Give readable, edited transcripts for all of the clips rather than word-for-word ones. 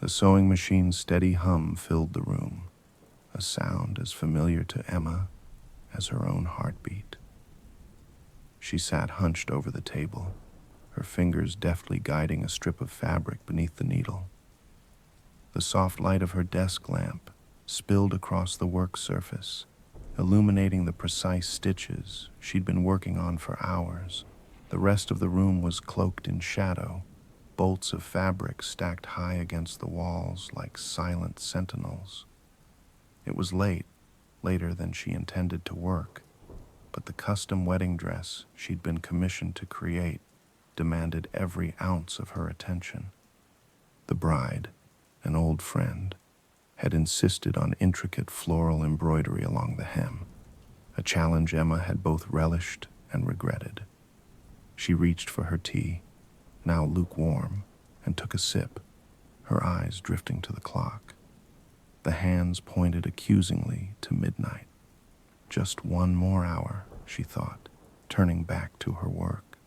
The sewing machine's steady hum filled the room, a sound as familiar to Emma as her own heartbeat. She sat hunched over the table, her fingers deftly guiding a strip of fabric beneath the needle. The soft light of her desk lamp spilled across the work surface, illuminating the precise stitches she'd been working on for hours. The rest of the room was cloaked in shadow, bolts of fabric stacked high against the walls like silent sentinels. It was late, later than she intended to work, but the custom wedding dress she'd been commissioned to create demanded every ounce of her attention. The bride, an old friend, had insisted on intricate floral embroidery along the hem, a challenge Emma had both relished and regretted. She reached for her tea, now lukewarm, and took a sip, her eyes drifting to the clock. The hands pointed accusingly to midnight. Just one more hour, she thought, turning back to her work.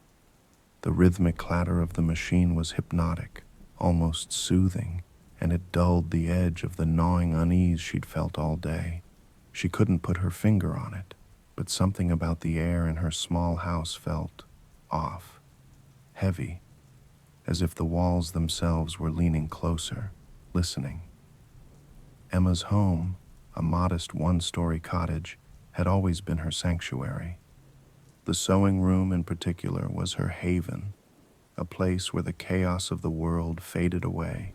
The rhythmic clatter of the machine was hypnotic, almost soothing, and it dulled the edge of the gnawing unease she'd felt all day. She couldn't put her finger on it, but something about the air in her small house felt off, heavy, as if the walls themselves were leaning closer, listening. Emma's home, a modest one-story cottage, had always been her sanctuary. The sewing room in particular was her haven, a place where the chaos of the world faded away,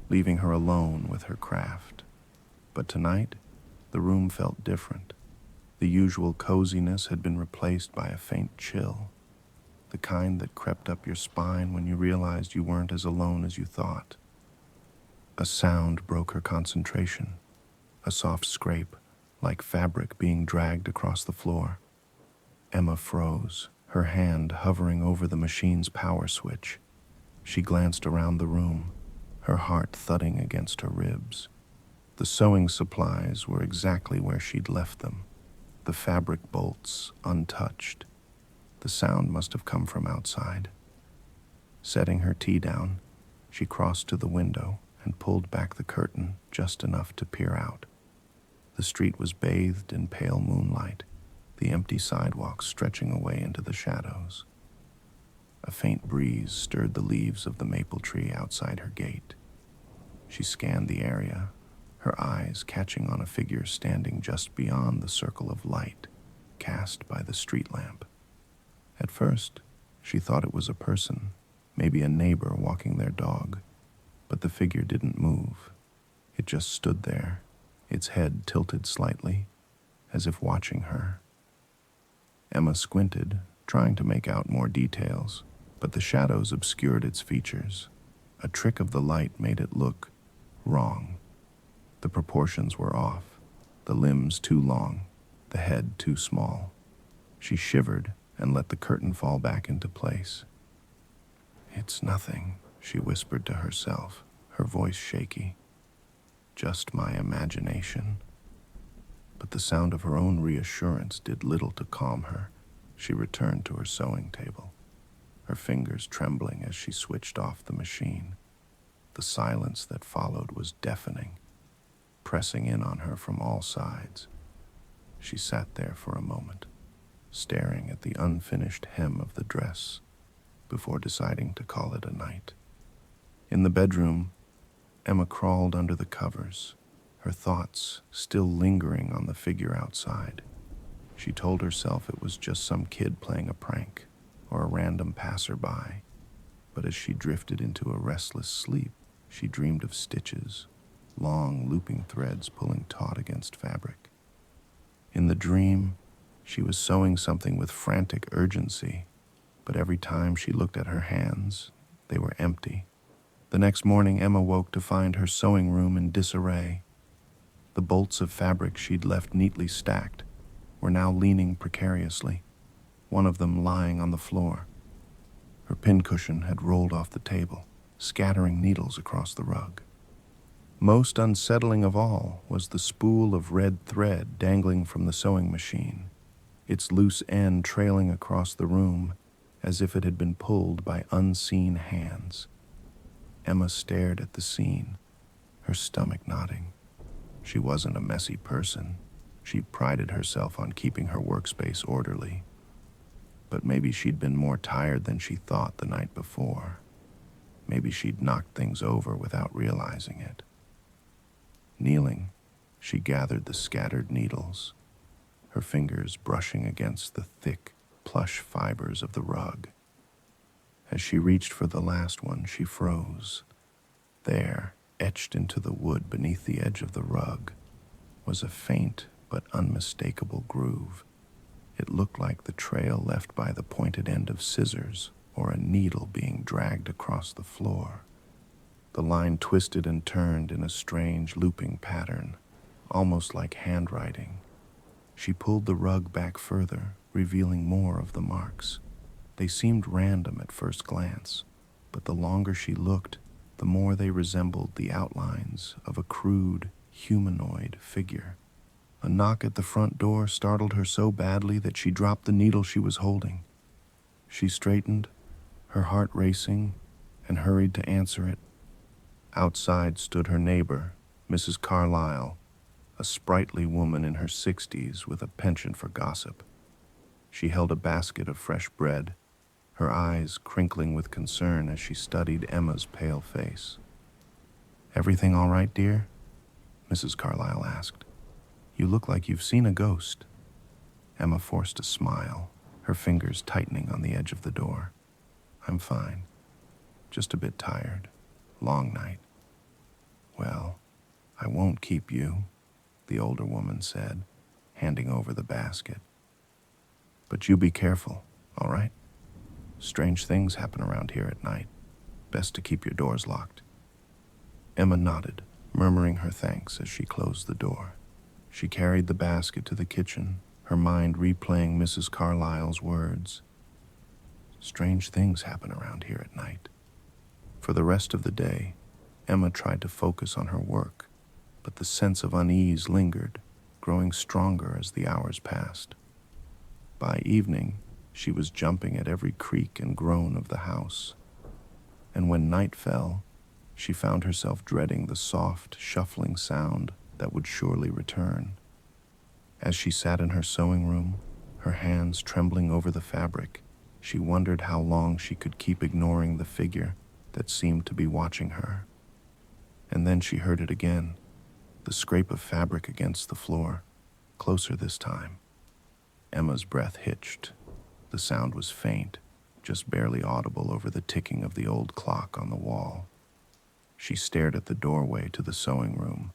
leaving her alone with her craft. But tonight, the room felt different. The usual coziness had been replaced by a faint chill, the kind that crept up your spine when you realized you weren't as alone as you thought. A sound broke her concentration, a soft scrape, like fabric being dragged across the floor. Emma froze, her hand hovering over the machine's power switch. She glanced around the room, her heart thudding against her ribs. The sewing supplies were exactly where she'd left them, the fabric bolts untouched. The sound must have come from outside. Setting her tea down, she crossed to the window and pulled back the curtain just enough to peer out. The street was bathed in pale moonlight, the empty sidewalks stretching away into the shadows. A faint breeze stirred the leaves of the maple tree outside her gate. She scanned the area, her eyes catching on a figure standing just beyond the circle of light cast by the street lamp. At first, she thought it was a person, maybe a neighbor walking their dog, but the figure didn't move. It just stood there, its head tilted slightly, as if watching her. Emma squinted, trying to make out more details, but the shadows obscured its features. A trick of the light made it look wrong. The proportions were off, the limbs too long, the head too small. She shivered and let the curtain fall back into place. "It's nothing," she whispered to herself, her voice shaky. "Just my imagination." But the sound of her own reassurance did little to calm her. She returned to her sewing table, her fingers trembling as she switched off the machine. The silence that followed was deafening, pressing in on her from all sides. She sat there for a moment, staring at the unfinished hem of the dress before deciding to call it a night. In the bedroom, Emma crawled under the covers, her thoughts still lingering on the figure outside. She told herself it was just some kid playing a prank or a random passerby, but as she drifted into a restless sleep, she dreamed of stitches, long looping threads pulling taut against fabric. In the dream, she was sewing something with frantic urgency, but every time she looked at her hands, they were empty. The next morning, Emma woke to find her sewing room in disarray. The bolts of fabric she'd left neatly stacked were now leaning precariously, one of them lying on the floor. Her pincushion had rolled off the table, scattering needles across the rug. Most unsettling of all was the spool of red thread dangling from the sewing machine, its loose end trailing across the room as if it had been pulled by unseen hands. Emma stared at the scene, her stomach knotting. She wasn't a messy person. She prided herself on keeping her workspace orderly. But maybe she'd been more tired than she thought the night before. Maybe she'd knocked things over without realizing it. Kneeling, she gathered the scattered needles, her fingers brushing against the thick, plush fibers of the rug. As she reached for the last one, she froze. There, etched into the wood beneath the edge of the rug, was a faint but unmistakable groove. It looked like the trail left by the pointed end of scissors or a needle being dragged across the floor. The line twisted and turned in a strange looping pattern, almost like handwriting. She pulled the rug back further, revealing more of the marks. They seemed random at first glance, but the longer she looked, the more they resembled the outlines of a crude, humanoid figure. A knock at the front door startled her so badly that she dropped the needle she was holding. She straightened, her heart racing, and hurried to answer it. Outside stood her neighbor, Mrs. Carlyle, a sprightly woman in her 60s with a penchant for gossip. She held a basket of fresh bread, her eyes crinkling with concern as she studied Emma's pale face. "Everything all right, dear?" Mrs. Carlyle asked. "You look like you've seen a ghost." Emma forced a smile, her fingers tightening on the edge of the door. "I'm fine. Just a bit tired. Long night." "Well, I won't keep you," the older woman said, handing over the basket. "But you be careful, all right? Strange things happen around here at night. Best to keep your doors locked." Emma nodded, murmuring her thanks as she closed the door. She carried the basket to the kitchen, her mind replaying Mrs. Carlyle's words. Strange things happen around here at night. For the rest of the day, Emma tried to focus on her work, but the sense of unease lingered, growing stronger as the hours passed. By evening, she was jumping at every creak and groan of the house. And when night fell, she found herself dreading the soft, shuffling sound that would surely return. As she sat in her sewing room, her hands trembling over the fabric, she wondered how long she could keep ignoring the figure that seemed to be watching her. And then she heard it again, the scrape of fabric against the floor, closer this time. Emma's breath hitched. The sound was faint, just barely audible over the ticking of the old clock on the wall. She stared at the doorway to the sewing room,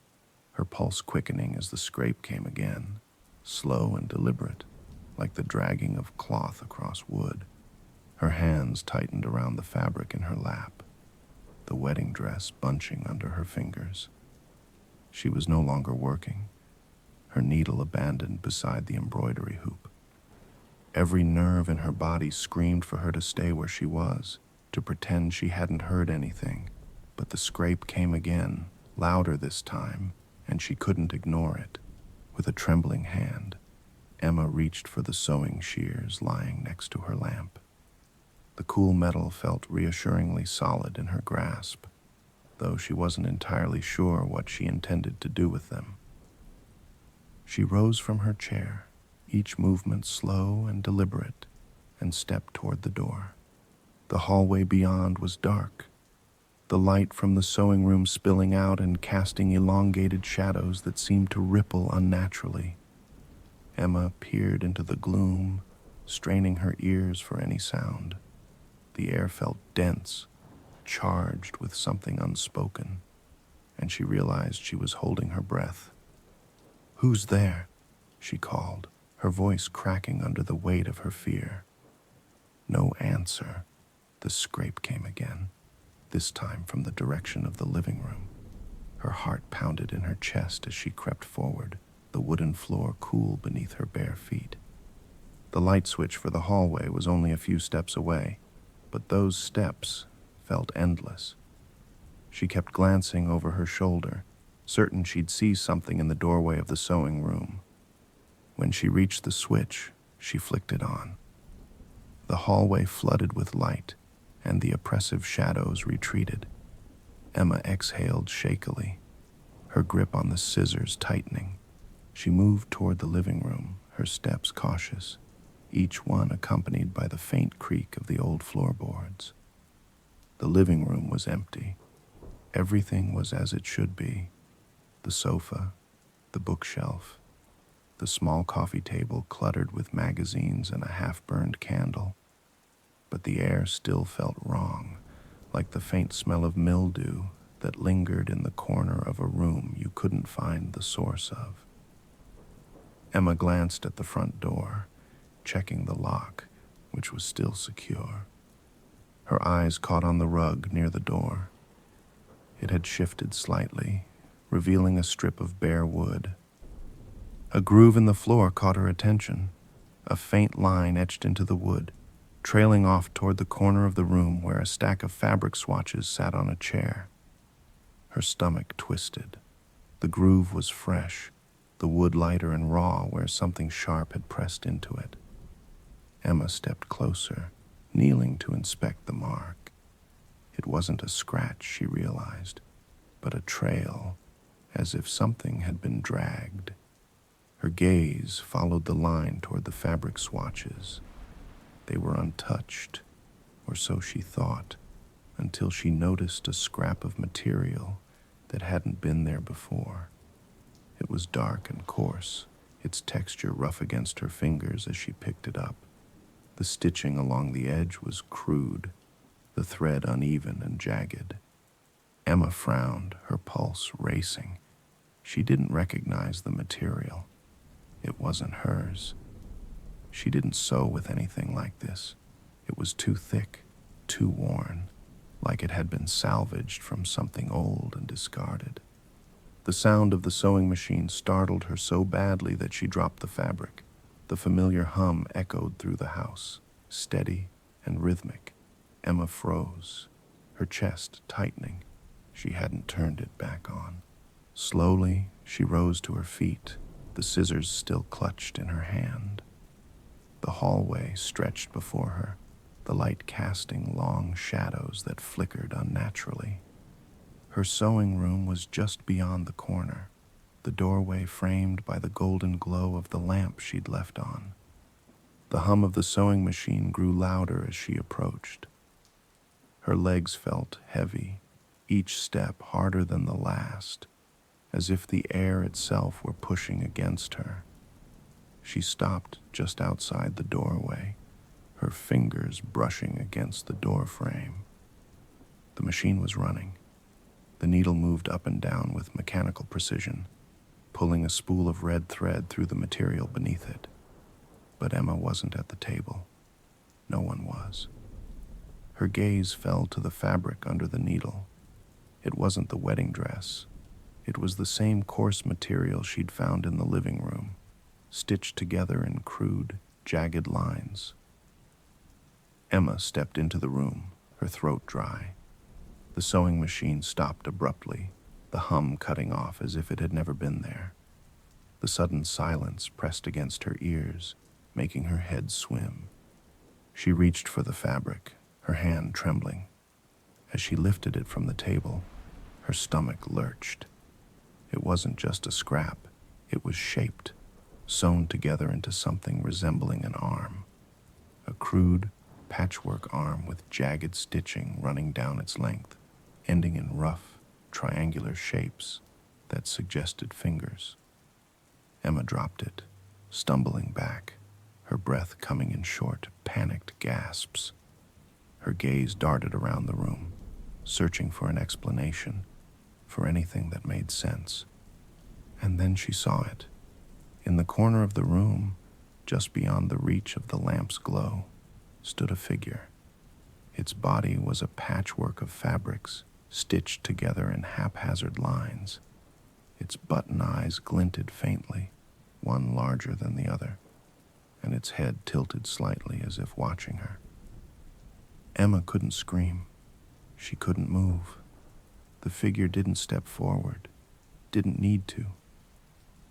her pulse quickening as the scrape came again, slow and deliberate, like the dragging of cloth across wood. Her hands tightened around the fabric in her lap, the wedding dress bunching under her fingers. She was no longer working, her needle abandoned beside the embroidery hoop. Every nerve in her body screamed for her to stay where she was, to pretend she hadn't heard anything. But the scrape came again, louder this time, and she couldn't ignore it. With a trembling hand, Emma reached for the sewing shears lying next to her lamp. The cool metal felt reassuringly solid in her grasp, though she wasn't entirely sure what she intended to do with them. She rose from her chair, each movement slow and deliberate, and stepped toward the door. The hallway beyond was dark, the light from the sewing room spilling out and casting elongated shadows that seemed to ripple unnaturally. Emma peered into the gloom, straining her ears for any sound. The air felt dense, charged with something unspoken, and she realized she was holding her breath. "Who's there?" she called, her voice cracking under the weight of her fear. No answer. The scrape came again, this time from the direction of the living room. Her heart pounded in her chest as she crept forward, the wooden floor cool beneath her bare feet. The light switch for the hallway was only a few steps away, but those steps felt endless. She kept glancing over her shoulder, certain she'd see something in the doorway of the sewing room. When she reached the switch, she flicked it on. The hallway flooded with light, and the oppressive shadows retreated. Emma exhaled shakily, her grip on the scissors tightening. She moved toward the living room, her steps cautious, each one accompanied by the faint creak of the old floorboards. The living room was empty. Everything was as it should be. The sofa, the bookshelf, the small coffee table cluttered with magazines and a half-burned candle. But the air still felt wrong, like the faint smell of mildew that lingered in the corner of a room you couldn't find the source of. Emma glanced at the front door, checking the lock, which was still secure. Her eyes caught on the rug near the door. It had shifted slightly, revealing a strip of bare wood. A groove in the floor caught her attention, a faint line etched into the wood, trailing off toward the corner of the room where a stack of fabric swatches sat on a chair. Her stomach twisted. The groove was fresh, the wood lighter and raw where something sharp had pressed into it. Emma stepped closer, kneeling to inspect the mark. It wasn't a scratch, she realized, but a trail, as if something had been dragged. Her gaze followed the line toward the fabric swatches. They were untouched, or so she thought, until she noticed a scrap of material that hadn't been there before. It was dark and coarse, its texture rough against her fingers as she picked it up. The stitching along the edge was crude, the thread uneven and jagged. Emma frowned, her pulse racing. She didn't recognize the material. It wasn't hers. She didn't sew with anything like this. It was too thick, too worn, like it had been salvaged from something old and discarded. The sound of the sewing machine startled her so badly that she dropped the fabric. The familiar hum echoed through the house, steady and rhythmic. Emma froze, her chest tightening. She hadn't turned it back on. Slowly, she rose to her feet, the scissors still clutched in her hand. The hallway stretched before her, the light casting long shadows that flickered unnaturally. Her sewing room was just beyond the corner, the doorway framed by the golden glow of the lamp she'd left on. The hum of the sewing machine grew louder as she approached. Her legs felt heavy, each step harder than the last, as if the air itself were pushing against her. She stopped just outside the doorway, her fingers brushing against the door frame. The machine was running. The needle moved up and down with mechanical precision, pulling a spool of red thread through the material beneath it. But Emma wasn't at the table. No one was. Her gaze fell to the fabric under the needle. It wasn't the wedding dress. It was the same coarse material she'd found in the living room, stitched together in crude, jagged lines. Emma stepped into the room, her throat dry. The sewing machine stopped abruptly, the hum cutting off as if it had never been there. The sudden silence pressed against her ears, making her head swim. She reached for the fabric, her hand trembling. As she lifted it from the table, her stomach lurched. It wasn't just a scrap, it was shaped, sewn together into something resembling an arm. A crude, patchwork arm with jagged stitching running down its length, ending in rough, triangular shapes that suggested fingers. Emma dropped it, stumbling back, her breath coming in short, panicked gasps. Her gaze darted around the room, searching for an explanation, for anything that made sense. And then she saw it. In the corner of the room, just beyond the reach of the lamp's glow, stood a figure. Its body was a patchwork of fabrics, stitched together in haphazard lines. Its button eyes glinted faintly, one larger than the other, and its head tilted slightly as if watching her. Emma couldn't scream. She couldn't move. The figure didn't step forward, didn't need to.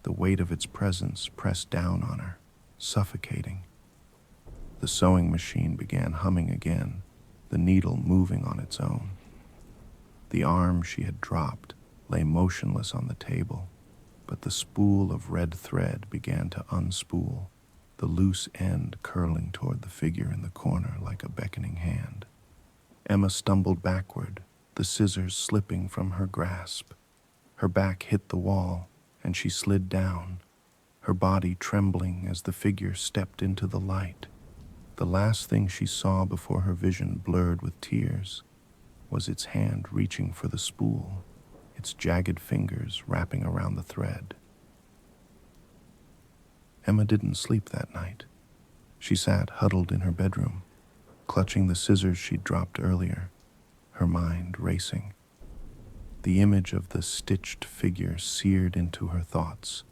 The weight of its presence pressed down on her, suffocating. The sewing machine began humming again, the needle moving on its own. The arm she had dropped, lay motionless on the table, but the spool of red thread began to unspool, the loose end curling toward the figure in the corner like a beckoning hand. Emma stumbled backward, the scissors slipping from her grasp. Her back hit the wall, and she slid down, her body trembling as the figure stepped into the light. The last thing she saw before her vision blurred with tears was its hand reaching for the spool, its jagged fingers wrapping around the thread. Emma didn't sleep that night. She sat huddled in her bedroom, clutching the scissors she'd dropped earlier, her mind racing. The image of the stitched figure seared into her thoughts,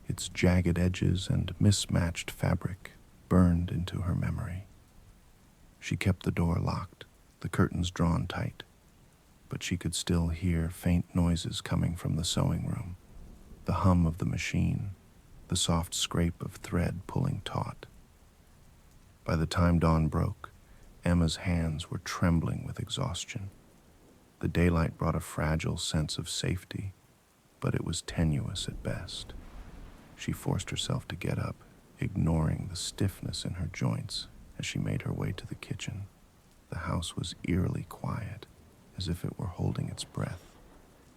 its jagged edges and mismatched fabric burned into her memory. She kept the door locked, the curtains drawn tight, but she could still hear faint noises coming from the sewing room, the hum of the machine, the soft scrape of thread pulling taut. By the time dawn broke, Emma's hands were trembling with exhaustion. The daylight brought a fragile sense of safety, but it was tenuous at best. She forced herself to get up, ignoring the stiffness in her joints as she made her way to the kitchen. The house was eerily quiet, as if it were holding its breath.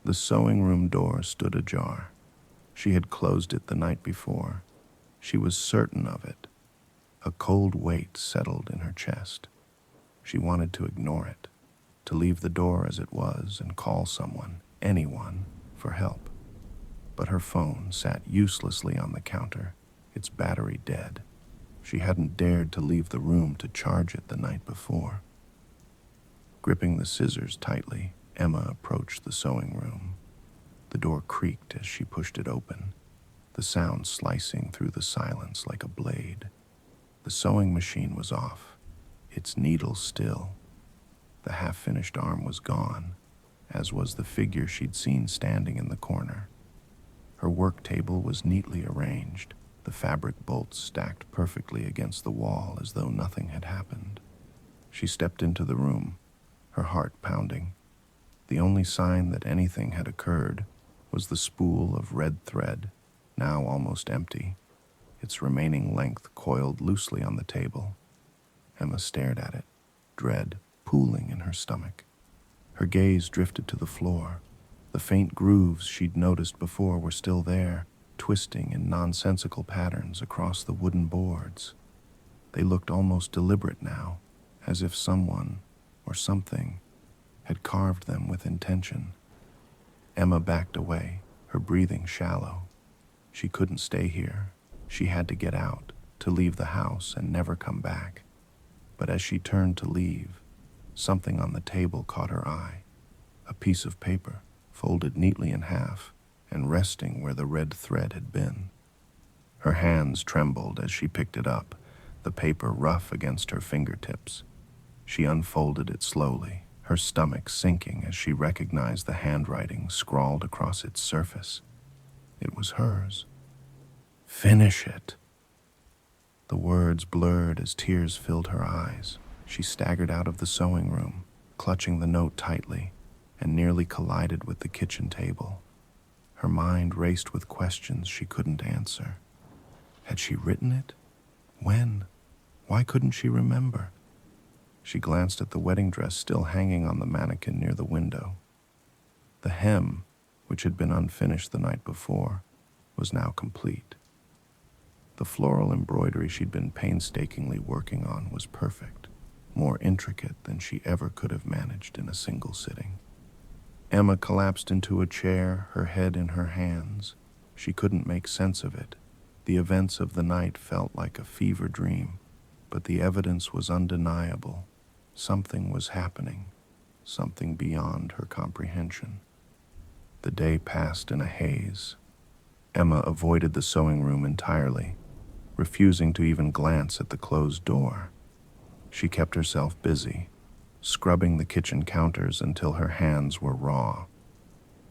The sewing room door stood ajar. She had closed it the night before. She was certain of it. A cold weight settled in her chest. She wanted to ignore it, to leave the door as it was and call someone, anyone, for help. But her phone sat uselessly on the counter, its battery dead. She hadn't dared to leave the room to charge it the night before. Gripping the scissors tightly, Emma approached the sewing room. The door creaked as she pushed it open, the sound slicing through the silence like a blade. The sewing machine was off, its needle still. The half-finished arm was gone, as was the figure she'd seen standing in the corner. Her work table was neatly arranged, the fabric bolts stacked perfectly against the wall as though nothing had happened. She stepped into the room, her heart pounding. The only sign that anything had occurred was the spool of red thread, now almost empty, its remaining length coiled loosely on the table. Emma stared at it, dread pooling in her stomach. Her gaze drifted to the floor. The faint grooves she'd noticed before were still there, twisting in nonsensical patterns across the wooden boards. They looked almost deliberate now, as if someone, or something, had carved them with intention. Emma backed away, her breathing shallow. She couldn't stay here. She had to get out, to leave the house and never come back. But as she turned to leave, something on the table caught her eye. A piece of paper, folded neatly in half and resting where the red thread had been. Her hands trembled as she picked it up, the paper rough against her fingertips. She unfolded it slowly, her stomach sinking as she recognized the handwriting scrawled across its surface. It was hers. "Finish it." The words blurred as tears filled her eyes. She staggered out of the sewing room, clutching the note tightly, and nearly collided with the kitchen table. Her mind raced with questions she couldn't answer. Had she written it? When? Why couldn't she remember? She glanced at the wedding dress still hanging on the mannequin near the window. The hem, which had been unfinished the night before, was now complete. The floral embroidery she'd been painstakingly working on was perfect, more intricate than she ever could have managed in a single sitting. Emma collapsed into a chair, her head in her hands. She couldn't make sense of it. The events of the night felt like a fever dream, but the evidence was undeniable. Something was happening, something beyond her comprehension. The day passed in a haze. Emma avoided the sewing room entirely, refusing to even glance at the closed door. She kept herself busy, scrubbing the kitchen counters until her hands were raw.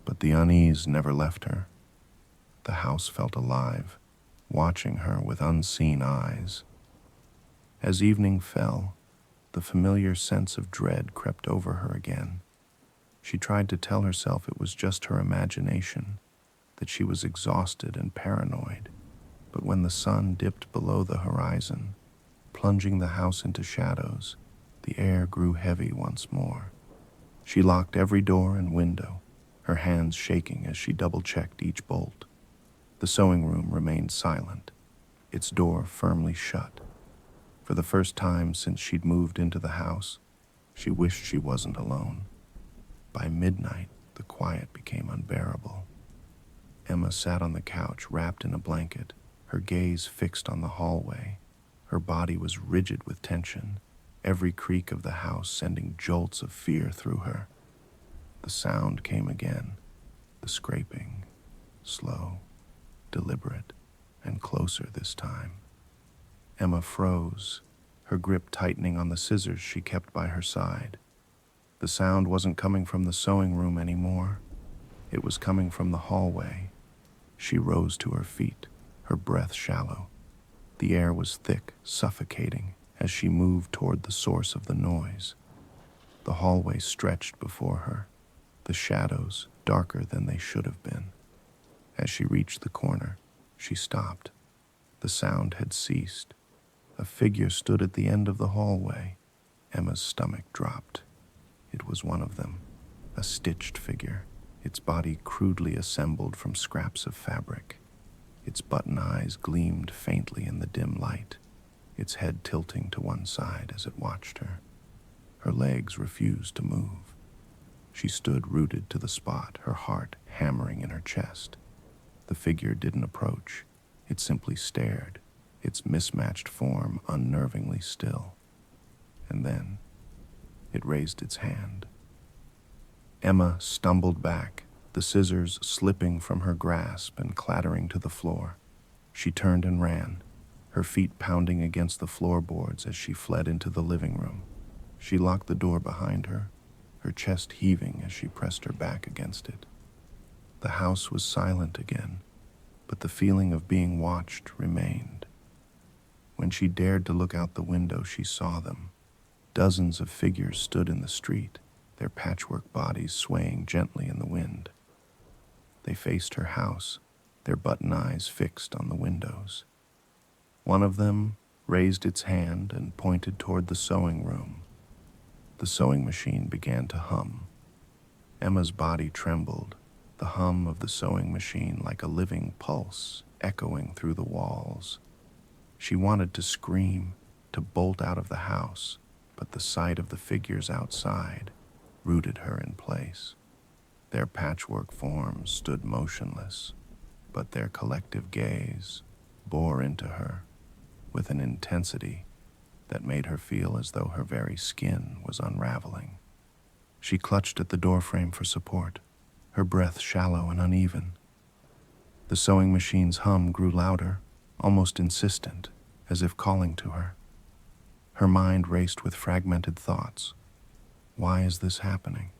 But the unease never left her. The house felt alive, watching her with unseen eyes. As evening fell, the familiar sense of dread crept over her again. She tried to tell herself it was just her imagination, that she was exhausted and paranoid. But when the sun dipped below the horizon, plunging the house into shadows, the air grew heavy once more. She locked every door and window, her hands shaking as she double-checked each bolt. The sewing room remained silent, its door firmly shut. For the first time since she'd moved into the house, she wished she wasn't alone. By midnight, the quiet became unbearable. Emma sat on the couch, wrapped in a blanket, her gaze fixed on the hallway. Her body was rigid with tension, every creak of the house sending jolts of fear through her. The sound came again, the scraping, slow, deliberate, and closer this time. Emma froze, her grip tightening on the scissors she kept by her side. The sound wasn't coming from the sewing room anymore. It was coming from the hallway. She rose to her feet, her breath shallow. The air was thick, suffocating, as she moved toward the source of the noise. The hallway stretched before her, the shadows darker than they should have been. As she reached the corner, she stopped. The sound had ceased. A figure stood at the end of the hallway. Emma's stomach dropped. It was one of them, a stitched figure, its body crudely assembled from scraps of fabric. Its button eyes gleamed faintly in the dim light, its head tilting to one side as it watched her. Her legs refused to move. She stood rooted to the spot, her heart hammering in her chest. The figure didn't approach. It simply stared, its mismatched form unnervingly still. And then it raised its hand. Emma stumbled back, the scissors slipping from her grasp and clattering to the floor. She turned and ran, her feet pounding against the floorboards as she fled into the living room. She locked the door behind her, her chest heaving as she pressed her back against it. The house was silent again, but the feeling of being watched remained. When she dared to look out the window, she saw them. Dozens of figures stood in the street, their patchwork bodies swaying gently in the wind. They faced her house, their button eyes fixed on the windows. One of them raised its hand and pointed toward the sewing room. The sewing machine began to hum. Emma's body trembled, the hum of the sewing machine like a living pulse echoing through the walls. She wanted to scream, to bolt out of the house, but the sight of the figures outside rooted her in place. Their patchwork forms stood motionless, but their collective gaze bore into her with an intensity that made her feel as though her very skin was unraveling. She clutched at the doorframe for support, her breath shallow and uneven. The sewing machine's hum grew louder, almost insistent, as if calling to her. Her mind raced with fragmented thoughts. Why is this happening?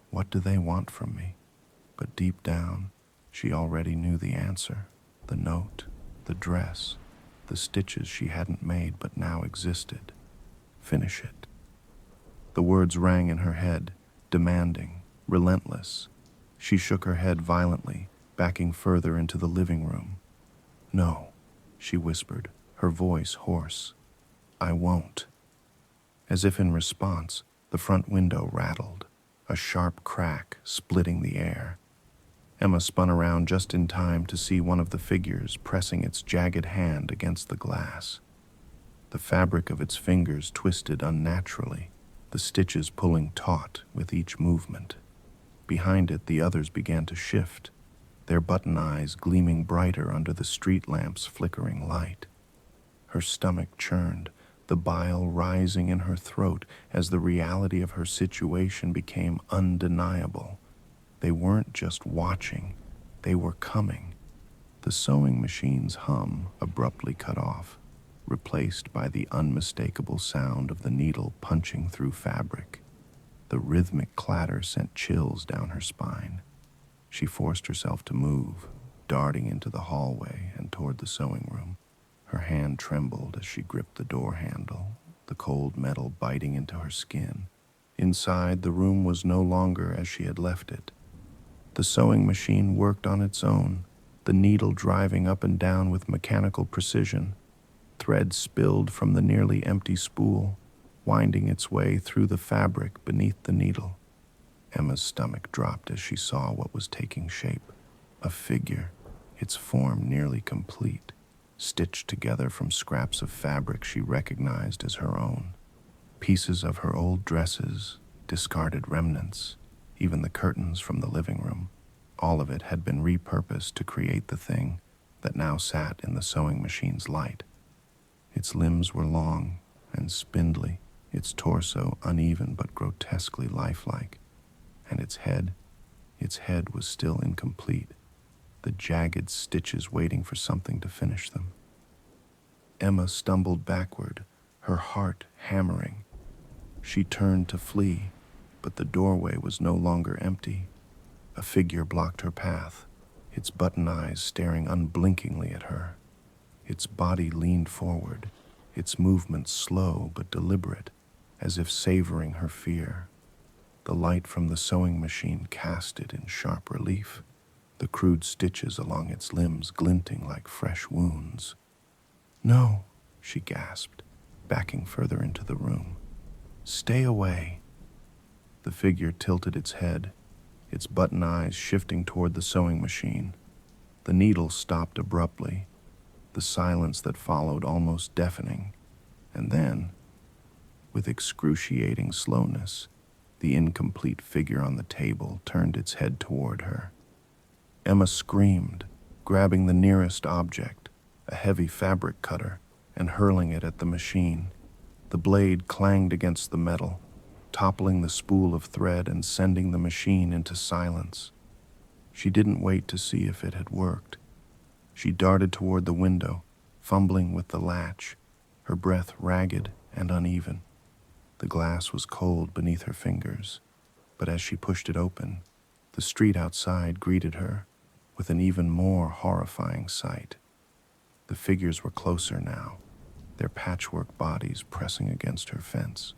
What do they want from me? But deep down, she already knew the answer. The note, the dress, the stitches she hadn't made but now existed. Finish it. The words rang in her head, demanding, relentless. She shook her head violently, backing further into the living room. No, she whispered, her voice hoarse. I won't. As if in response, the front window rattled, a sharp crack splitting the air. Emma spun around just in time to see one of the figures pressing its jagged hand against the glass. The fabric of its fingers twisted unnaturally, the stitches pulling taut with each movement. Behind it, the others began to shift, their button eyes gleaming brighter under the street lamp's flickering light. Her stomach churned, the bile rising in her throat as the reality of her situation became undeniable. They weren't just watching, they were coming. The sewing machine's hum abruptly cut off, replaced by the unmistakable sound of the needle punching through fabric. The rhythmic clatter sent chills down her spine. She forced herself to move, darting into the hallway and toward the sewing room. Her hand trembled as she gripped the door handle, the cold metal biting into her skin. Inside, the room was no longer as she had left it. The sewing machine worked on its own, the needle driving up and down with mechanical precision. Thread spilled from the nearly empty spool, winding its way through the fabric beneath the needle. Emma's stomach dropped as she saw what was taking shape. A figure, its form nearly complete, stitched together from scraps of fabric she recognized as her own. Pieces of her old dresses, discarded remnants, even the curtains from the living room, all of it had been repurposed to create the thing that now sat in the sewing machine's light. Its limbs were long and spindly, its torso uneven but grotesquely lifelike, and its head was still incomplete, the jagged stitches waiting for something to finish them. Emma stumbled backward, her heart hammering. She turned to flee, but the doorway was no longer empty. A figure blocked her path, its button eyes staring unblinkingly at her. Its body leaned forward, its movements slow but deliberate, as if savoring her fear. The light from the sewing machine cast it in sharp relief, the crude stitches along its limbs glinting like fresh wounds. "No," she gasped, backing further into the room. "Stay away." The figure tilted its head, its button eyes shifting toward the sewing machine. The needle stopped abruptly, the silence that followed almost deafening, and then, with excruciating slowness, the incomplete figure on the table turned its head toward her. Emma screamed, grabbing the nearest object, a heavy fabric cutter, and hurling it at the machine. The blade clanged against the metal, toppling the spool of thread and sending the machine into silence. She didn't wait to see if it had worked. She darted toward the window, fumbling with the latch, her breath ragged and uneven. The glass was cold beneath her fingers, but as she pushed it open, the street outside greeted her with an even more horrifying sight. The figures were closer now, their patchwork bodies pressing against her fence.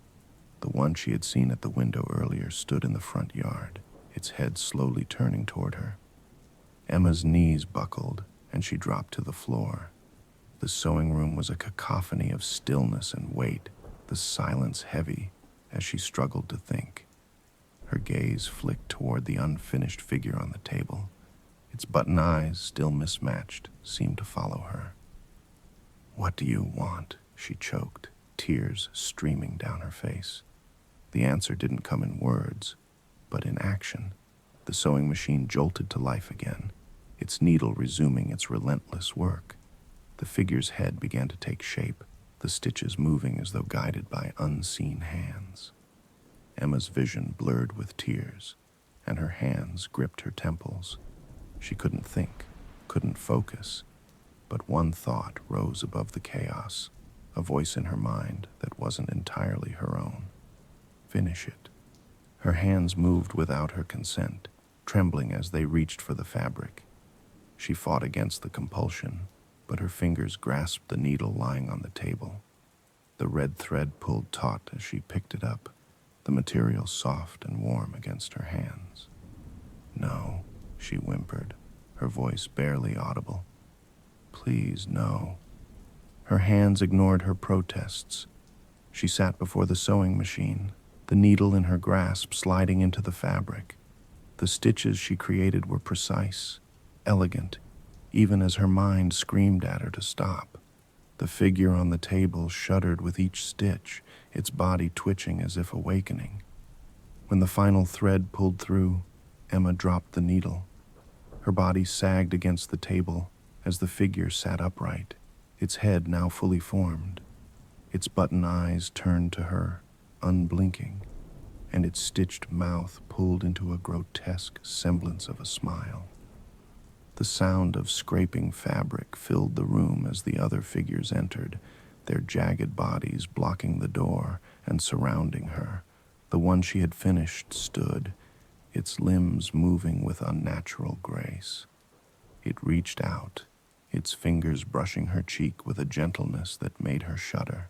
The one she had seen at the window earlier stood in the front yard, its head slowly turning toward her. Emma's knees buckled, and she dropped to the floor. The sewing room was a cacophony of stillness and weight, the silence heavy as she struggled to think. Her gaze flicked toward the unfinished figure on the table. Its button eyes, still mismatched, seemed to follow her. "What do you want?" she choked, tears streaming down her face. The answer didn't come in words, but in action. The sewing machine jolted to life again, its needle resuming its relentless work. The figure's head began to take shape, the stitches moving as though guided by unseen hands. Emma's vision blurred with tears, and her hands gripped her temples. She couldn't think, couldn't focus, but one thought rose above the chaos, a voice in her mind that wasn't entirely her own. Finish it. Her hands moved without her consent, trembling as they reached for the fabric. She fought against the compulsion, but her fingers grasped the needle lying on the table. The red thread pulled taut as she picked it up, the material soft and warm against her hands. "No," she whimpered, her voice barely audible. "Please, no." Her hands ignored her protests. She sat before the sewing machine, the needle in her grasp sliding into the fabric. The stitches she created were precise, elegant, even as her mind screamed at her to stop. The figure on the table shuddered with each stitch, its body twitching as if awakening. When the final thread pulled through, Emma dropped the needle. Her body sagged against the table as the figure sat upright, its head now fully formed. Its button eyes turned to her, unblinking, and its stitched mouth pulled into a grotesque semblance of a smile. The sound of scraping fabric filled the room as the other figures entered, their jagged bodies blocking the door and surrounding her. The one she had finished stood, its limbs moving with unnatural grace. It reached out, its fingers brushing her cheek with a gentleness that made her shudder.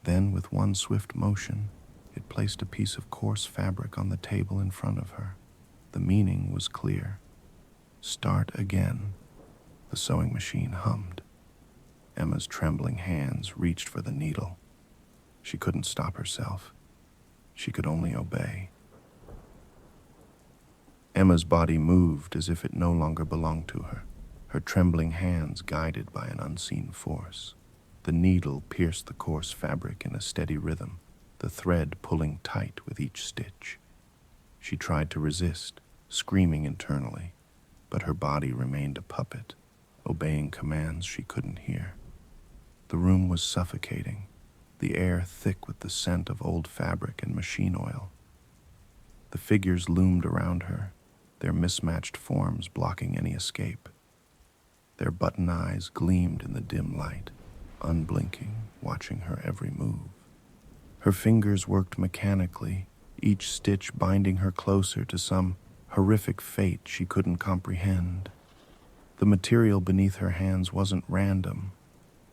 Then, with one swift motion, It placed a piece of coarse fabric on the table in front of her. The meaning was clear. Start again. The sewing machine hummed. Emma's trembling hands reached for the needle. She couldn't stop herself. She could only obey. Emma's body moved as if it no longer belonged to her, her trembling hands guided by an unseen force. The needle pierced the coarse fabric in a steady rhythm, the thread pulling tight with each stitch. She tried to resist, screaming internally, but her body remained a puppet, obeying commands she couldn't hear. The room was suffocating, the air thick with the scent of old fabric and machine oil. The figures loomed around her, their mismatched forms blocking any escape. Their button eyes gleamed in the dim light, unblinking, watching her every move. Her fingers worked mechanically, each stitch binding her closer to some horrific fate she couldn't comprehend. The material beneath her hands wasn't random.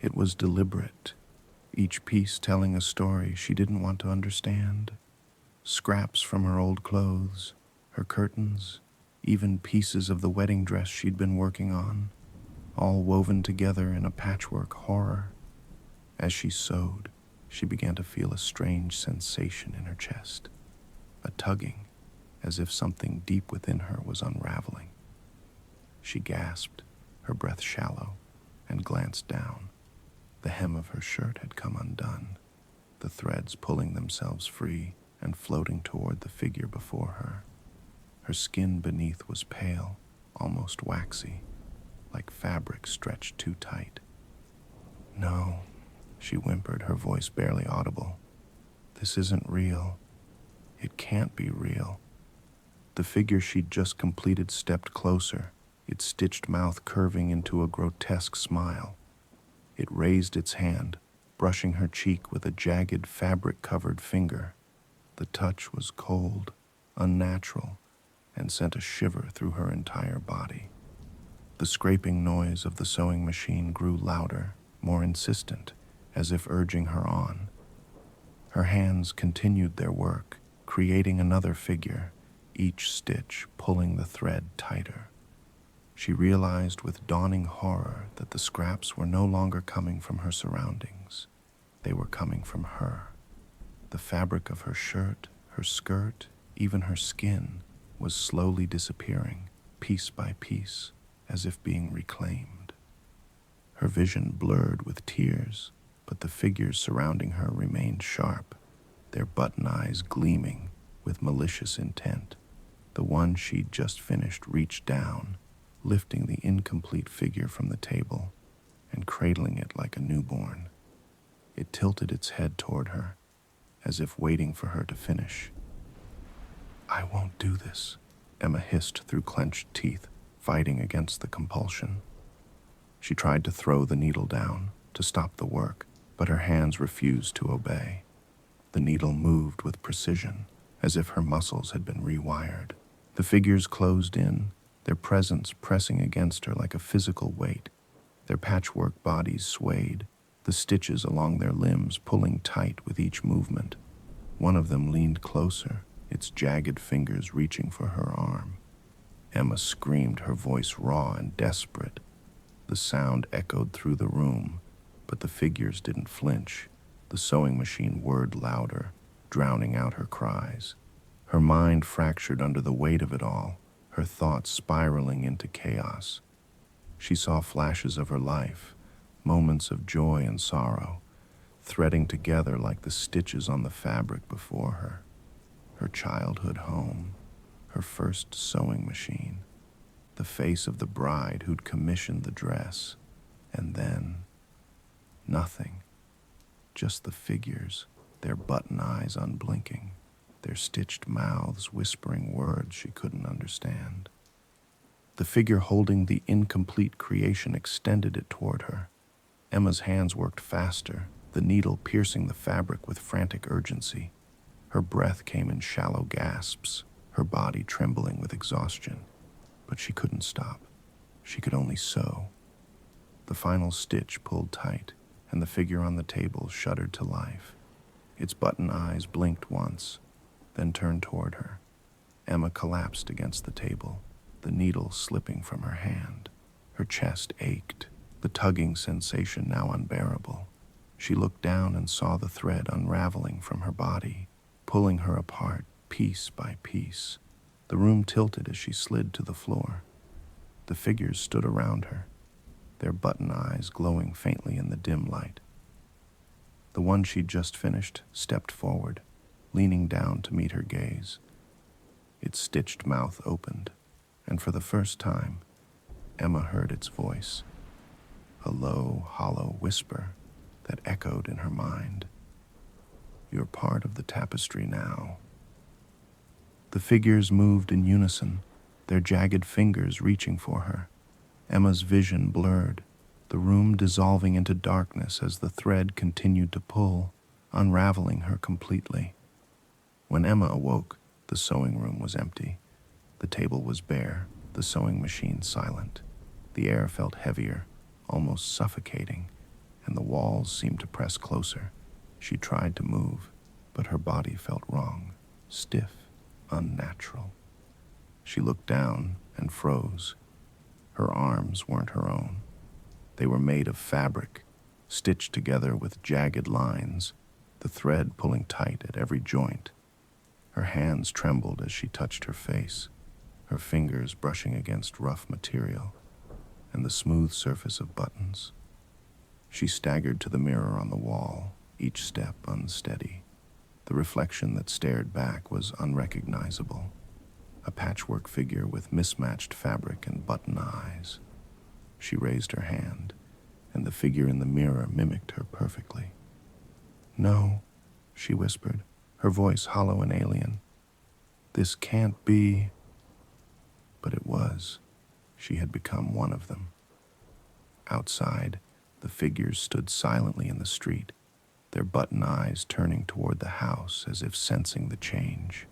It was deliberate, each piece telling a story she didn't want to understand. Scraps from her old clothes, her curtains, even pieces of the wedding dress she'd been working on, all woven together in a patchwork horror. As she sewed, she began to feel a strange sensation in her chest, a tugging, as if something deep within her was unraveling. She gasped, her breath shallow, and glanced down. The hem of her shirt had come undone, the threads pulling themselves free and floating toward the figure before her. Her skin beneath was pale, almost waxy, like fabric stretched too tight. "No," she whimpered, her voice barely audible. "This isn't real. It can't be real." The figure she'd just completed stepped closer, its stitched mouth curving into a grotesque smile. It raised its hand, brushing her cheek with a jagged, fabric-covered finger. The touch was cold, unnatural, and sent a shiver through her entire body. The scraping noise of the sewing machine grew louder, more insistent, as if urging her on. Her hands continued their work, creating another figure, each stitch pulling the thread tighter. She realized with dawning horror that the scraps were no longer coming from her surroundings. They were coming from her. The fabric of her shirt, her skirt, even her skin, was slowly disappearing, piece by piece, as if being reclaimed. Her vision blurred with tears, but the figures surrounding her remained sharp, their button eyes gleaming with malicious intent. The one she'd just finished reached down, lifting the incomplete figure from the table and cradling it like a newborn. It tilted its head toward her, as if waiting for her to finish. "I won't do this," Emma hissed through clenched teeth, fighting against the compulsion. She tried to throw the needle down, to stop the work, but her hands refused to obey. The needle moved with precision, as if her muscles had been rewired. The figures closed in, their presence pressing against her like a physical weight. Their patchwork bodies swayed, the stitches along their limbs pulling tight with each movement. One of them leaned closer, its jagged fingers reaching for her arm. Emma screamed, her voice raw and desperate. The sound echoed through the room, but the figures didn't flinch. The sewing machine whirred louder, drowning out her cries. Her mind fractured under the weight of it all, her thoughts spiraling into chaos. She saw flashes of her life, moments of joy and sorrow, threading together like the stitches on the fabric before her. Her childhood home, her first sewing machine, the face of the bride who'd commissioned the dress, and then nothing. Just the figures, their button eyes unblinking, their stitched mouths whispering words she couldn't understand. The figure holding the incomplete creation extended it toward her. Emma's hands worked faster, the needle piercing the fabric with frantic urgency. Her breath came in shallow gasps, her body trembling with exhaustion. But she couldn't stop. She could only sew. The final stitch pulled tight, and the figure on the table shuddered to life. Its button eyes blinked once, then turned toward her. Emma collapsed against the table, the needle slipping from her hand. Her chest ached, the tugging sensation now unbearable. She looked down and saw the thread unraveling from her body, pulling her apart piece by piece. The room tilted as she slid to the floor. The figures stood around her, their button eyes glowing faintly in the dim light. The one she'd just finished stepped forward, leaning down to meet her gaze. Its stitched mouth opened, and for the first time, Emma heard its voice, a low, hollow whisper that echoed in her mind. "You're part of the tapestry now." The figures moved in unison, their jagged fingers reaching for her. Emma's vision blurred, the room dissolving into darkness as the thread continued to pull, unraveling her completely. When Emma awoke, the sewing room was empty. The table was bare, the sewing machine silent. The air felt heavier, almost suffocating, and the walls seemed to press closer. She tried to move, but her body felt wrong, stiff, unnatural. She looked down and froze. Her arms weren't her own. They were made of fabric, stitched together with jagged lines, the thread pulling tight at every joint. Her hands trembled as she touched her face, her fingers brushing against rough material and the smooth surface of buttons. She staggered to the mirror on the wall, each step unsteady. The reflection that stared back was unrecognizable, a patchwork figure with mismatched fabric and button eyes. She raised her hand, and the figure in the mirror mimicked her perfectly. "No," she whispered, her voice hollow and alien. "This can't be." But it was. She had become one of them. Outside, the figures stood silently in the street, their button eyes turning toward the house as if sensing the change.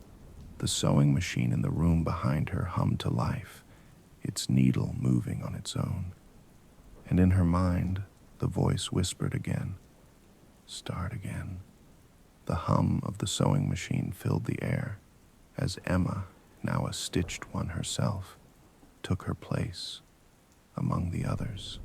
The sewing machine in the room behind her hummed to life, its needle moving on its own. And in her mind, the voice whispered again, "Start again." The hum of the sewing machine filled the air as Emma, now a stitched one herself, took her place among the others.